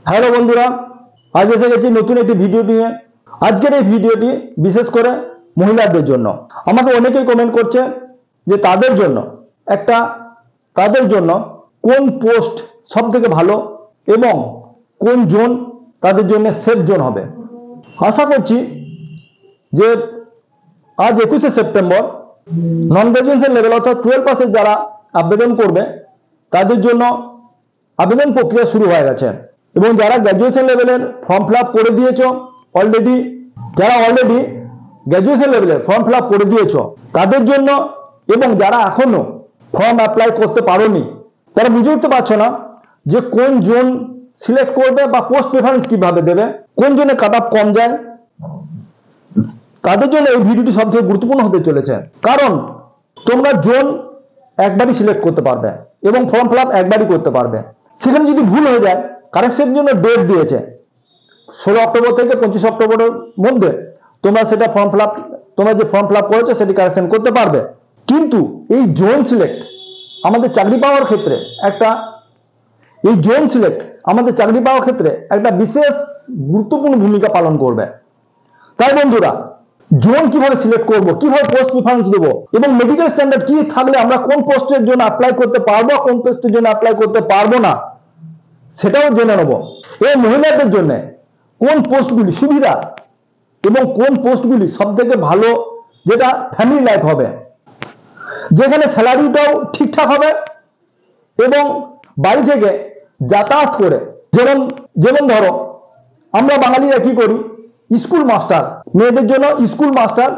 Hello বন্ধুরা, আজ এসে গেছি নতুন একটি ভিডিও নিয়ে। আজকের এই ভিডিওটি বিশেষ করে মহিলাদের জন্য। আমাকে অনেকেই কমেন্ট করছে যে তাদের জন্য কোন পোস্ট সব থেকে ভালো এবং কোন জোন তাদের জন্য সেফ জোন হবে। আশা করছি যে আজ 21শে সেপ্টেম্বর নন গ্র্যাজুয়েশন লেভেল অর্থাৎ 12 পাসের যারা আবেদন করবে তাদের জন্য আবেদন প্রক্রিয়া শুরু হয়ে গেছে এবং যারা গ্র্যাজুয়েশন লেভেলের ফর্ম ফিল আপ করে দিয়েছ অলরেডি, যারা অলরেডি গ্র্যাজুয়েশন লেভেলের ফর্ম ফিল আপ করে দিয়েছ তাদের জন্য, এবং যারা এখনো ফর্ম অ্যাপ্লাই করতে পারোনি, তারা বুঝে উঠতে পারছো না যে কোন জোন সিলেক্ট করবে বা পোস্ট প্রেফারেন্স কিভাবে দেবে, কোন জোনে কাট অফ কম যায়, তাদের জন্য এই ভিডিওটি সবথেকে গুরুত্বপূর্ণ হতে চলেছে। কারণ তোমরা জোন একবারই সিলেক্ট করতে পারবে এবং ফর্ম ফিল আপ একবারই করতে পারবে। সেখানে যদি ভুল হয়ে যায়, কারেকশনের জন্য ডেট দিয়েছে 16 অক্টোবর থেকে 25 অক্টোবরের মধ্যে তোমরা সেটা তোমরা যে ফর্ম ফিল আপ করেছো সেটি কারেকশন করতে পারবে। কিন্তু এই জোন সিলেক্ট আমাদের চাকরি পাওয়ার ক্ষেত্রে একটা বিশেষ গুরুত্বপূর্ণ ভূমিকা পালন করবে। তাই বন্ধুরা, জোন কিভাবে সিলেক্ট করব, কিভাবে পোস্ট প্রেফারেন্স দেবো এবং মেডিকেল স্ট্যান্ডার্ড কি থাকলে আমরা কোন পোস্টের জন্য অ্যাপ্লাই করতে পারবো, কোন পোস্টের জন্য অ্যাপ্লাই করতে পারবো না, সেটাও জেনে নেব। এই মহিলাদের জন্য কোন পোস্টগুলি সুবিধা এবং কোন পোস্টগুলি সব থেকে ভালো, যেটা ফ্যামিলি লাইফ হবে, যেখানে স্যালারিটাও ঠিকঠাক হবে এবং বাড়ি থেকে যাতায়াত করে, যেমন ধরো আমরা বাঙালিরা কি করি, স্কুল মাস্টার, মেয়েদের জন্য স্কুল মাস্টার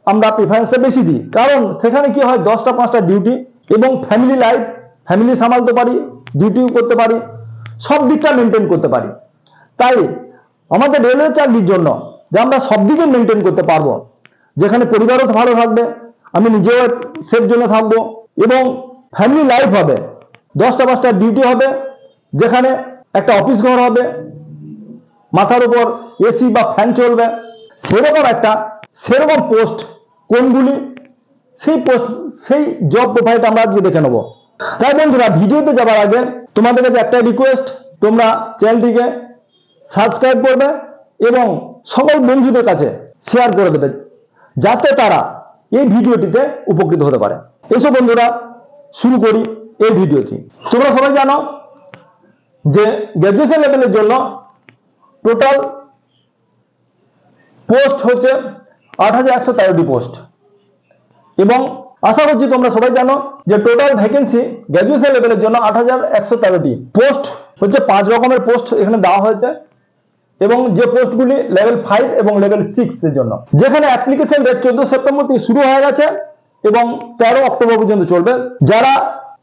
আমরা প্রেফারেন্সটা বেশি দিই। কারণ সেখানে কি হয়, 10টা 5টা ডিউটি এবং ফ্যামিলি লাইফ, ফ্যামিলি সামালতে পারি, ডিউটিও করতে পারি, সব দিকটা মেনটেন করতে পারি। তাই আমাদের রেলওয়ে চাকরির জন্য যে আমরা সব দিকে মেনটেন করতে পারবো, যেখানে পরিবারও ভালো থাকবে, আমি নিজেও সেফ জোনে থাকবো এবং ফ্যামিলি লাইফ হবে, 10টা 5টা ডিউটি হবে, যেখানে একটা অফিস ঘর হবে, মাথার উপর এসি বা ফ্যান চলবে, সেরকম পোস্ট কোনগুলি, সেই জব প্রোফাইলটা আমরা আজকে দেখে নেব। তাই বন্ধুরা, ভিডিওতে যাবার আগে তোমাদের কাছে একটা রিকোয়েস্ট, তোমরা চ্যানেলটিকে সাবস্ক্রাইব করবে এবং সকল বন্ধুদের কাছে শেয়ার করে দেবে, যাতে তারা এই ভিডিওটিতে উপকৃত হতে পারে। এসো বন্ধুরা, শুরু করি এই ভিডিওটি। তোমরা সবাই জানো যে গ্র্যাজুয়েশন লেভেলের জন্য টোটাল পোস্ট হচ্ছে 8113টি পোস্ট এবং আশা করছি তোমরা সবাই জানো যে টোটাল ভ্যাকেন্সি গ্র্যাজুয়েশন লেভেলের জন্য 8113টি পোস্ট হচ্ছে। 5 রকমের পোস্ট এখানে দেওয়া হয়েছে এবং যে পোস্টগুলি লেভেল 5 এবং লেভেল 6 এর জন্য, যেখানে অ্যাপ্লিকেশন ডেট 14 সেপ্টেম্বর থেকে শুরু হয়ে গেছে এবং 13 অক্টোবর পর্যন্ত চলবে। যারা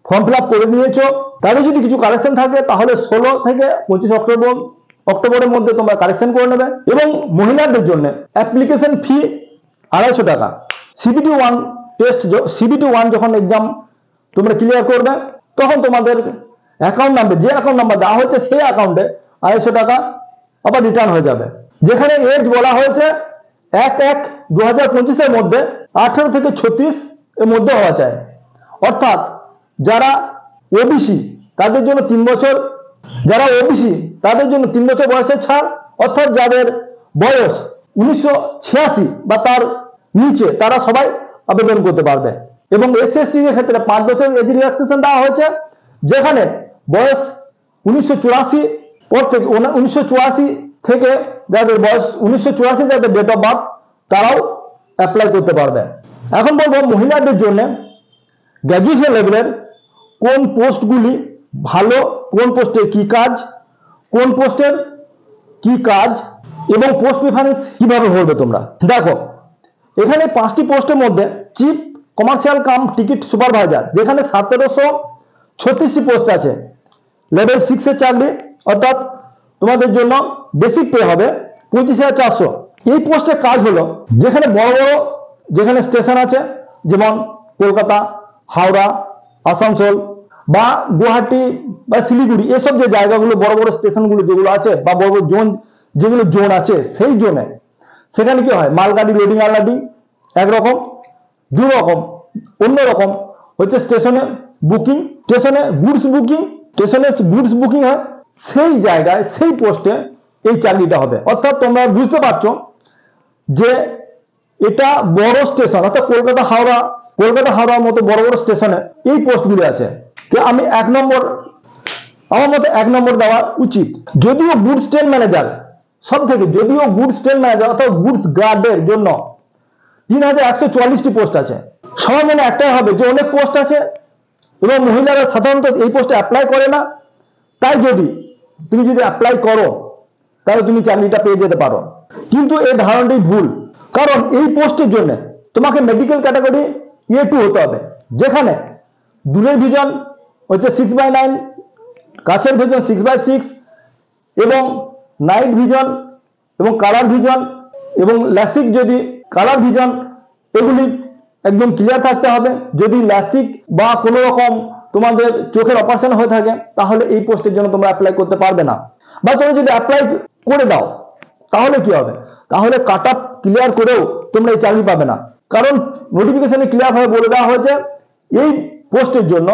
ফর্ম ফিল আপ করে নিয়েছো তাদের যদি কিছু কারেকশন থাকে তাহলে 16 থেকে 25 অক্টোবরের মধ্যে তোমরা কারেকশন করে নেবে। এবং মহিলাদের জন্য অ্যাপ্লিকেশন ফি 250 টাকা। CBT 1 যখন এক্সাম তোমরা ক্লিয়ার করবে তখন তোমাদের অ্যাকাউন্ট নাম্বার, যে অ্যাকাউন্ট নাম্বার দেওয়া হচ্ছে সেই অ্যাকাউন্টে 250 টাকা আবার রিটার্ন হয়ে যাবে। যেখানে এজ বলা হয়েছে 1/1/2025 এর মধ্যে 18 থেকে 36 এর মধ্যে হওয়া চাই। অর্থাৎ যারা ওবিসি তাদের জন্য 3 বছর, বয়সের ছাড়, অর্থাৎ যাদের বয়স 1986 বা তার নিচে তারা সবাই আবেদন করতে পারবে। এবং SC/ST এর ক্ষেত্রে 5 বছর এজ রিল্যাক্সেশন দেওয়া হয়েছে, যেখানে বয়স 1984 থেকে যাদের বয়স 1984 যাদের ডেট অফ বার্থ তারাও অ্যাপ্লাই করতে পারবে। এখন বলবো মহিলাদের জন্য গ্র্যাজুয়েশন লেভেলের কোন পোস্টগুলি ভালো, কোন পোস্টের কি কাজ এবং পোস্ট প্রেফারেন্স কিভাবে হবে। তোমরা দেখো, এখানে 5টি পোস্টের মধ্যে chief commercial cum ticket supervisor, যেখানে 1736টি পোস্ট আছে, লেভেল 6 এর চাকরি, অর্থাৎ তোমাদের জন্য বেসিক পে হবে 25,400। এই পোস্টের কাজ হলো, যেখানে যেখানে স্টেশন আছে, যেমন কলকাতা, হাওড়া, আসানসোল বা গুয়াহাটি বা শিলিগুড়ি, এসব যে জায়গাগুলো বড় বড় স্টেশনগুলো যেগুলো আছে বা বড় বড় জোন আছে, সেই জোনে সেখানে কি হয়, মালগাড়ি লোডিং আনলোডিং একরকম, অন্যরকম হচ্ছে স্টেশনে গুডস বুকিং হয় সেই জায়গায় সেই পোস্টে এই চাকরিটা হবে। অর্থাৎ তোমরা বুঝতে পারছো যে এটা বড় স্টেশন, অর্থাৎ কলকাতা হাওড়ার মতো বড় বড় স্টেশনে এই পোস্টগুলি আছে। আমি আমার মতে 1 নম্বর দেওয়া উচিত। যদিও গুডস ট্রেন ম্যানেজার অর্থাৎ গুডস গার্ডের জন্য 3144টি পোস্ট আছে। সবার মনে একটাই হবে যে অনেক পোস্ট আছে এবং মহিলারা সাধারণত এই পোস্টে অ্যাপ্লাই করে না, তাই তুমি যদি অ্যাপ্লাই করো তাহলে তুমি চাকরিটা পেয়ে যেতে পারো। কিন্তু এই ধারণাটি ভুল, কারণ এই পোস্টের জন্য তোমাকে মেডিকেল ক্যাটাগরি A2 হতে হবে, যেখানে দূরের ভিজন হচ্ছে 6/9, কাছের ভিজন 6/6 এবং নাইট ভিজন এবং কালার ভিজন এবং ল্যাসিক, যদি কালার ভিজন এগুলি একদম ক্লিয়ার থাকতে হবে। যদি ল্যাসিক বা কোনো রকম তোমাদের চোখের অপারেশন হয়ে থাকে তাহলে এই পোস্টের জন্য তোমরা অ্যাপ্লাই করতে পারবে না। বা তুমি যদি অ্যাপ্লাই করে দাও তাহলে কি হবে, তাহলে কাট অফ ক্লিয়ার করেও তোমরা এই চাকরি পাবে না, কারণ নোটিফিকেশনে ক্লিয়ার ভাবে বলে দেওয়া হয়েছে এই পোস্টের জন্য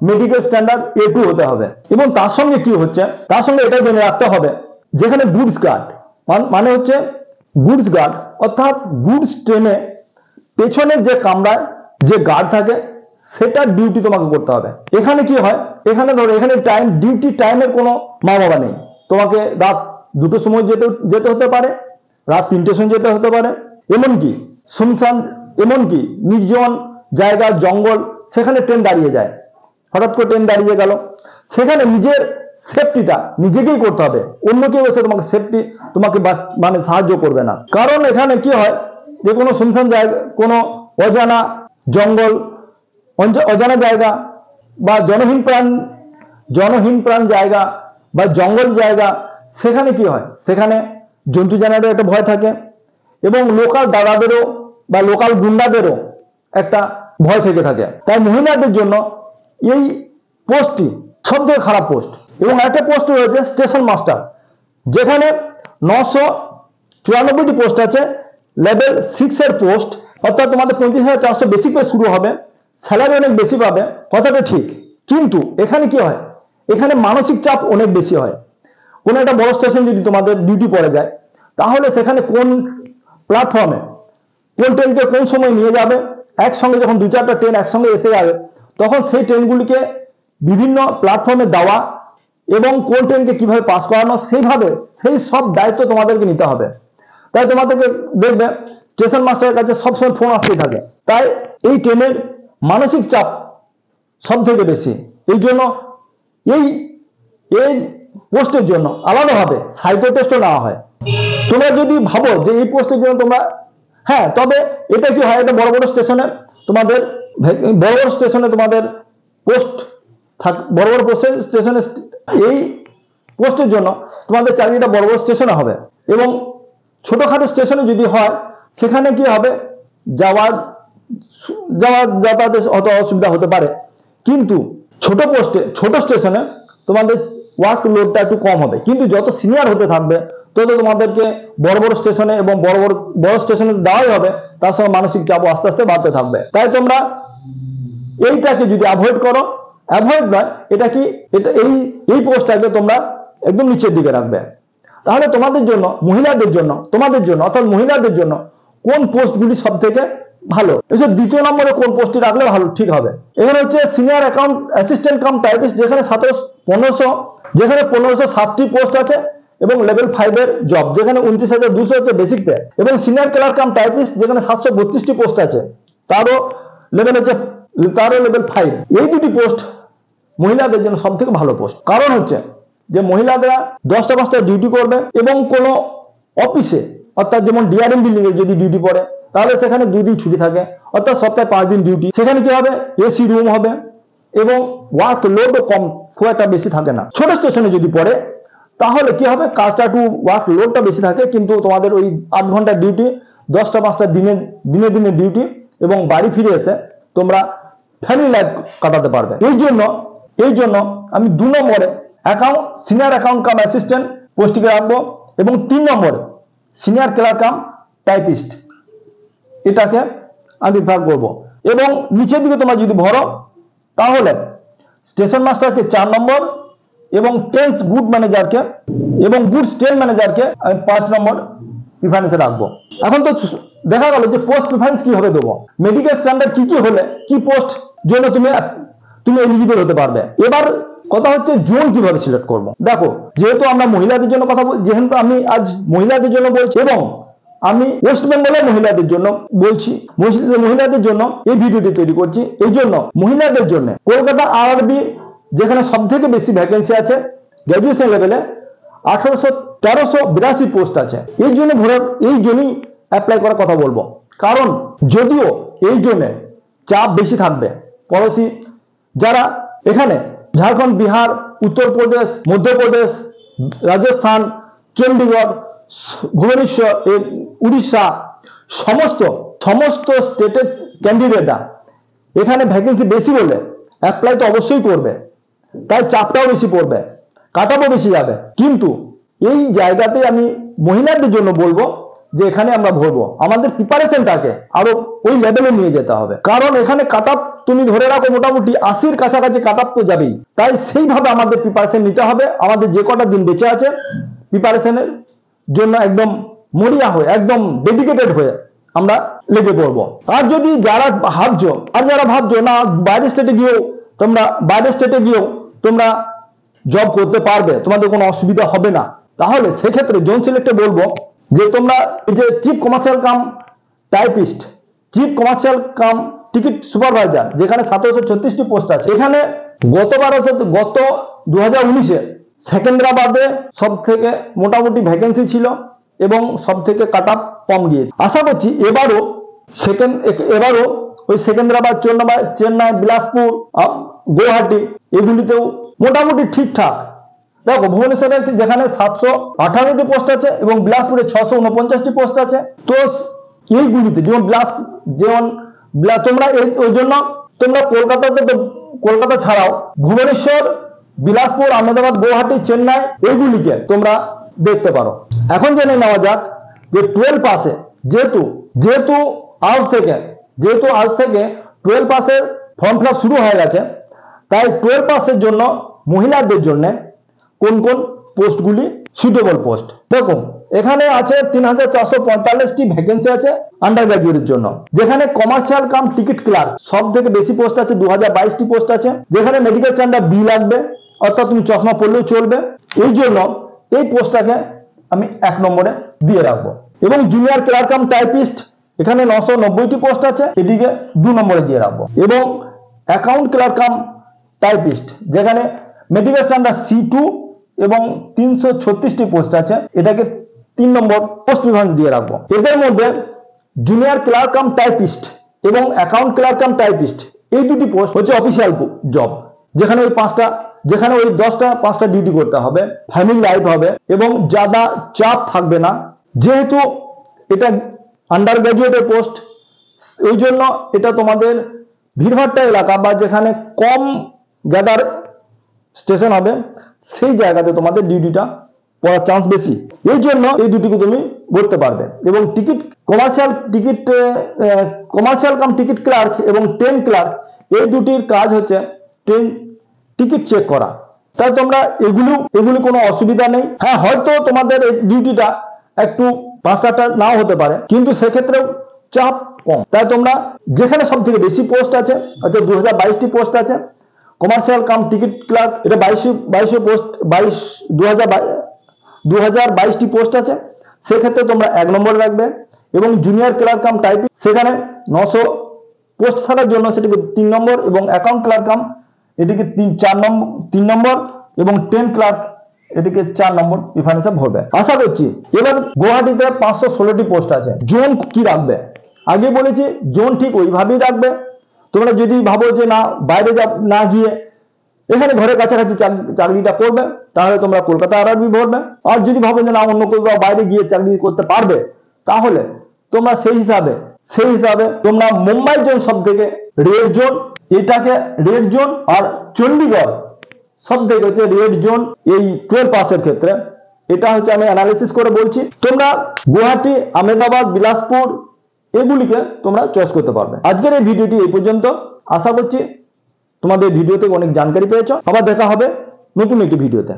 মেডিকেল স্ট্যান্ডার্ড A2 হতে হবে। এবং তার সঙ্গে কি হচ্ছে, তার সঙ্গে এটা জেনে রাখতে হবে, যেখানে গুডস গার্ড মানে হচ্ছে গুডস গার্ড অর্থাৎ গুডস ট্রেনে পেছনে যে কামরায় যে গার্ড থাকে সেটার ডিউটি তোমাকে করতে হবে। এখানে কি হয়, এখানে ধরো এখানে ডিউটি টাইমের কোনো মা বাবা নেই। তোমাকে রাত 2টোর সময় যেতে হতে পারে, রাত 3টের সময় যেতে হতে পারে, এমনকি শুনশান, এমনকি নির্জন জায়গা, জঙ্গল, সেখানে ট্রেন দাঁড়িয়ে যায়, হঠাৎ করে ট্রেন দাঁড়িয়ে গেল, সেখানে নিজের সেফটিটা নিজেকেই করতে হবে, অন্য কেউ এসে তোমাকে মানে সাহায্য করবে না। কারণ এখানে কি হয়, যে কোনো শুনশান জায়গা, কোনো অজানা জঙ্গল, অজানা জায়গা বা জনহীন প্রাণ জায়গা বা জঙ্গল জায়গা, সেখানে কি হয়, সেখানে জন্তু জানোয়ারের একটা ভয় থাকে এবং লোকাল দাদাদেরও বা লোকাল গুন্ডাদেরও একটা ভয় থেকে থাকে। তাই মহিলাদের জন্য এই পোস্টটি সবথেকে খারাপ পোস্ট। এবং একটা পোস্ট রয়েছে স্টেশন মাস্টার, যেখানে 994টি পোস্ট আছে, লেভেল 6 এর পোস্ট, অর্থাৎ তোমাদের 35,400 বেসিক পে শুরু হবে, স্যালারি অনেক বেশি পাবে, কথাটা ঠিক। কিন্তু এখানে কি হয়, এখানে মানসিক চাপ অনেক বেশি হয়। কোনো একটা বড় স্টেশন যদি তোমাদের ডিউটি পড়ে যায়, তাহলে সেখানে কোন প্ল্যাটফর্মে কোন ট্রেনকে কোন সময় নিয়ে যাবে, একসঙ্গে যখন 2-4টা ট্রেন একসঙ্গে এসে যাবে তখন সেই ট্রেনগুলিকে বিভিন্ন প্ল্যাটফর্মে দেওয়া এবং কোন ট্রেনকে কিভাবে পাস করানো, সেই সব দায়িত্ব তোমাদেরকে নিতে হবে। তাই তোমাদেরকে দেখবে স্টেশন মাস্টারের কাছে সবসময় ফোন আসতেই থাকে। তাই এই ট্রেনের মানসিক চাপ সব থেকে বেশি। এই জন্য এই পোস্টের জন্য আলাদাভাবে সাইকো টেস্টও নেওয়া হয়। তোমরা যদি ভাবো যে এই পোস্টের জন্য তোমরা, হ্যাঁ, তবে এটা কি হয়, এটা বড় বড় স্টেশনে তোমাদের পোস্ট বড় বড় স্টেশনে এই পোস্টের জন্য তোমাদের চাকরিটা বড় বড় স্টেশনে হবে। এবং ছোটখাটো স্টেশনে যদি হয় সেখানে কি হবে, যাতায়াতে অত অসুবিধা হতে পারে, কিন্তু ছোট স্টেশনে তোমাদের ওয়ার্ক লোডটা একটু কম হবে। কিন্তু যত সিনিয়র হতে থাকবে তত তোমাদেরকে বড় বড় স্টেশনে এবং বড় স্টেশনে দেওয়াই হবে, তার সঙ্গে মানসিক চাপ আস্তে আস্তে বাড়তে থাকবে। তাই তোমরা এইটাকে যদি অ্যাভয়েড নয়, এই পোস্টটাকে তোমরা একদম নিচের দিকে রাখবে। তাহলে তোমাদের জন্য অর্থাৎ মহিলাদের জন্য কোন পোস্টগুলি সব থেকে ভালো, এসব দ্বিতীয় নম্বরে কোন পোস্টটি রাখলে ভালো ঠিক হবে। এখানে হচ্ছে senior account assistant cum typist, যেখানে 1507টি পোস্ট আছে এবং লেভেল 5 এর জব, যেখানে 29,200 হচ্ছে বেসিক পে। এবং সিনিয়র ক্লার্ক কাম টাইপিস্ট, যেখানে 732টি পোস্ট আছে, তারও লেভেল 5। এই দুটি পোস্ট মহিলাদের জন্য সব থেকে ভালো পোস্ট। কারণ হচ্ছে যে মহিলারা 10টা 5টা ডিউটি করবে এবং কোনো অফিসে, অর্থাৎ যেমন ডিআরএম বিল্ডিং এ যদি ডিউটি পড়ে তাহলে সেখানে 2 দিন ছুটি থাকে, অর্থাৎ সপ্তাহে 5 দিন ডিউটি। সেখানে কি হবে, এসি রুম হবে এবং ওয়ার্ক লোডও কম, খুব একটা বেশি থাকে না। ছোট স্টেশনে যদি পড়ে তাহলে কি হবে, কাজটা একটু ওয়ার্ক লোডটা বেশি থাকে, কিন্তু তোমাদের ওই 8 ঘন্টা ডিউটি, 10টা 5টা দিনে ডিউটি এবং বাড়ি ফিরে এসে তোমরা ফ্যামিলি লাইফ কাটাতে পারবে। এই জন্য আমি 2 নম্বরে সিনিয়র অ্যাকাউন্ট কাম অ্যাসিস্ট্যান্ট পোস্টটিকে রাখবো এবং 3 নম্বরে সিনিয়র ক্লার্ক কাম টাইপিস্ট, এটাকে আমি প্রিফার করবো। এবং নিচের দিকে তোমরা যদি ভরো তাহলে স্টেশন মাস্টারকে 4 নম্বর এবং টেন্স গুড ম্যানেজারকে এবং গুডস 10 ম্যানেজারকে আমি 5 নম্বর প্রিফারেন্সে রাখবো। এখন তো দেখা গেল যে পোস্ট প্রিফারেন্স কিভাবে দেবো, মেডিকেল স্ট্যান্ডার্ড কি কি হলে কি পোস্ট জন্য তুমি এলিজিবল হতে পারবে। এবার কথা হচ্ছে জোন কিভাবে সিলেক্ট করব। দেখো, যেহেতু আমরা মহিলাদের জন্য কথা বলছি, যেহেতু আমি আজ মহিলাদের জন্য বলছি এবং আমি ওয়েস্ট বেঙ্গলের মহিলাদের জন্য বলছি, মহিলাদের জন্য এই ভিডিওটি তৈরি করছি। এই জন্য মহিলাদের জন্য কলকাতা আরআরবি, যেখানে সব থেকে বেশি ভ্যাকেন্সি আছে গ্র্যাজুয়েশন লেভেলে 1382 পোস্ট আছে, এই জন্যই অ্যাপ্লাই করার কথা বলবো। কারণ যদিও এই জন্য চাপ বেশি থাকবে, পড়োশি যারা এখানে ঝাড়খণ্ড, বিহার, উত্তরপ্রদেশ, মধ্যপ্রদেশ, রাজস্থান, চণ্ডীগড়, ভুবনেশ্বর, উড়িষ্যা, সমস্ত স্টেটের ক্যান্ডিডেটরা এখানে ভ্যাকেন্সি বেশি বলে অ্যাপ্লাই তো অবশ্যই করবে, তাই চাপটাও বেশি পড়বে, কাটাও বেশি যাবে। কিন্তু এই জায়গাতে আমি মহিলাদের জন্য বলবো যে এখানে আমরা ভরবো, আমাদের প্রিপারেশনটাকে আরো ওই লেভেলে নিয়ে যেতে হবে। কারণ এখানে কাট তুমি ধরে রাখো মোটামুটি 80-র কাছাকাছি কাট তো যাবেই, তাই সেইভাবে আমাদের প্রিপারেশন নিতে হবে। আমাদের যে কটা দিন বেঁচে আছে প্রিপারেশনের জন্য একদম মরিয়া হয়ে, একদম ডেডিকেটেড হয়ে আমরা লেগে পড়বো। আর যদি যারা ভাবছো না বাইরের স্টেটে গিয়েও তোমরা জব করতে পারবে, তোমাদের কোনো অসুবিধা হবে না, তাহলে সেক্ষেত্রে জোন সিলেক্টে বলবো যে তোমরা যে chief commercial cum typist, chief commercial cum ticket supervisor, যেখানে 1736টি পোস্ট আছে, এখানে গত 2019-এ সেকেন্দ্রাবাদে সব থেকে মোটামুটি ভ্যাকেন্সি ছিল এবং সব থেকে কাট অফ কম গিয়েছে। আশা করছি এবারও ওই সেকেন্দ্রাবাদ, চেন্নাই, বিলাসপুর, গুয়াহাটি এগুলিতেও মোটামুটি ঠিকঠাক। দেখো, ভুবনেশ্বরে যেখানে 758টি পোস্ট আছে এবং বিলাসপুরে 649টি পোস্ট আছে, তো এইগুলিতে তোমরা ওই জন্য তোমরা কলকাতা ছাড়াও ভুবনেশ্বর, বিলাসপুর, আহমেদাবাদ, গুয়াহাটি, চেন্নাই এইগুলিকে তোমরা দেখতে পারো। এখন জেনে নেওয়া যাক যে 12 পাসে যেহেতু আজ থেকে 12 পাসের ফর্ম ফিল আপ শুরু হয়ে গেছে, তাই 12 পাসের জন্য মহিলাদের জন্য কোন কোন পোস্টগুলি সুইটেবল পোস্ট। দেখো, এখানে আছে 3445টি ভ্যাকেন্সি আছে আন্ডার গ্রাজুয়েটের জন্য, যেখানে কমার্শিয়াল কাম টিকিট ক্লার্ক সব থেকে বেশি পোস্ট আছে, 2022টি পোস্ট আছে, যেখানে মেডিকেল স্ট্যান্ডার্ড বি লাগবে, অর্থাৎ তুমি চশমা পড়লেও চলবে। এই জন্য এই পোস্টটাকে আমি 1 নম্বরে দিয়ে রাখবো। এবং জুনিয়র ক্লার্ক কাম টাইপিস্ট, এখানে 990টি পোস্ট আছে, এটিকে 2 নম্বরে দিয়ে রাখবো। এবং অ্যাকাউন্ট ক্লার্ক কাম টাইপিস্ট, যেখানে মেডিকেল স্ট্যান্ডার্ড C2 এবং 336টি পোস্ট আছে, এটাকে 3 নম্বর পোস্ট প্রিফারেন্স দিয়ে রাখবো। এদের মধ্যে জুনিয়র ক্লার্ক কাম টাইপিস্ট এবং অ্যাকাউন্ট ক্লার্ক কাম টাইপিস্ট এই দুটি পোস্ট হচ্ছে অফিসিয়াল জব, যেখানে ওই 5টা ডিউটি করতে হবে, ফ্যামিলি লাইফ হবে এবং ज्यादा চাপ থাকবে না। যেহেতু এটা আন্ডার গ্রাজুয়েটের পোস্ট, এই জন্য এটা তোমাদের ভিড়ভাট্টা এলাকা বা যেখানে কম গ্যাদার স্টেশন হবে, সেই জায়গাতে তোমাদের ডিউটিটা পড়ার চান্স বেশি। এই জন্য এই দুটিকে তুমি ভরতে পারবে। এবং কমার্শিয়াল কাম টিকিট ক্লার্ক এবং ট্রেন ক্লার্ক, এই দুটির কাজ হচ্ছে ট্রেন টিকিট চেক করা, তাই তোমরা এগুলি কোনো অসুবিধা নেই। হ্যাঁ, হয়তো তোমাদের এই ডিউটিটা একটু 5টা নাও হতে পারে, কিন্তু সেক্ষেত্রেও চাপ কম। তাই তোমরা যেখানে সব থেকে বেশি পোস্ট আছে, অর্থাৎ 2022টি পোস্ট আছে, কমার্শিয়াল কাম টিকিট ক্লার্ক এটা 2022টি পোস্ট আছে, সেক্ষেত্রে তোমরা 1 নম্বরে রাখবে। এবং জুনিয়র ক্লার্ক কাম টাইপিং, সেখানে 900 পোস্ট থাকার জন্য সেটিকে 3 নম্বর, এবং অ্যাকাউন্ট ক্লার্ক কাম এটিকে 3 নম্বর, এবং ট্রেন ক্লার্ক এটিকে 4 নম্বর প্রিফারেন্সে ভরবে। আশা করছি। এবার গুয়াহাটিতে 516টি পোস্ট আছে। জোন কি রাখবে? আগে বলেছি জোন ঠিক ওইভাবেই রাখবে। তোমরা যদি ভাবো যে না, বাইরে না গিয়ে এখানে ঘরের কাছাকাছি চাকরিটা করবে, তাহলে তোমরা কলকাতা আরআরবি ভরবে। আর যদি ভাবো যে না, অন্য কোথাও বাইরে গিয়ে চাকরি করতে পারবে, তাহলে তোমরা সেই হিসাবে তোমরা মুম্বাই জোন সব থেকে রেড জোন, এটাকে রেড জোন, আর চণ্ডীগড় সব থেকে হচ্ছে রেড জোন এই 12 পাসের ক্ষেত্রে। এটা হচ্ছে আমি অ্যানালিসিস করে বলছি। তোমরা গুয়াহাটি, আহমেদাবাদ, বিলাসপুর এগুলিকে তোমরা চয়েস করতে পারবে। আজকের এই ভিডিওটি এই পর্যন্ত। আশা করছি তোমাদের ভিডিও থেকে অনেক জানকারি পেয়েছো। আবার দেখা হবে নতুন একটি ভিডিওতে।